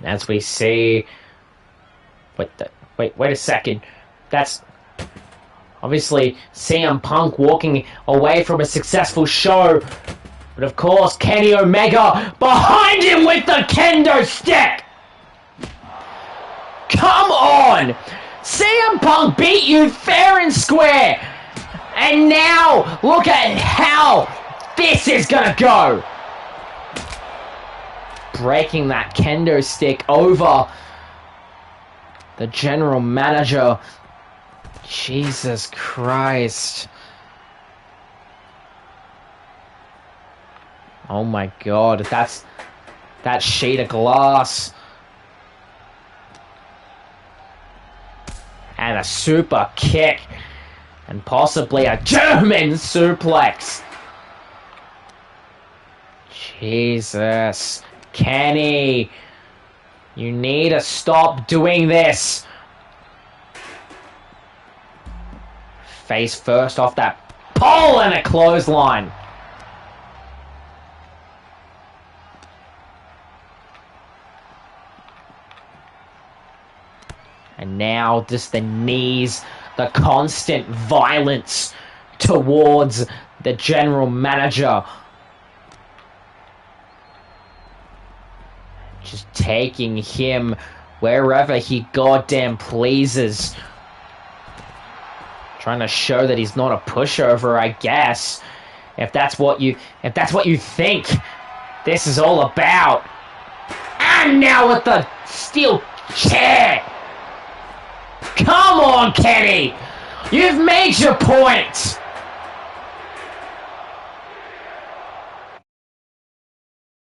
As we see, wait a second. That's obviously CM Punk walking away from a successful show. But of course, Kenny Omega behind him with the kendo stick. Come on! CM Punk beat you fair and square. And now, look at how this is gonna go. Breaking that kendo stick over the general manager. Jesus Christ. Oh my God, that's that sheet of glass. And a super kick. And possibly a German suplex. Jesus. Kenny, you need to stop doing this. Face first off that pole and a clothesline. And now just the knees, the constant violence towards the general manager. Just taking him wherever he goddamn pleases. Trying to show that he's not a pushover, I guess. If that's what you think this is all about. And now with the steel chair. Come on, Kenny! You've made your point!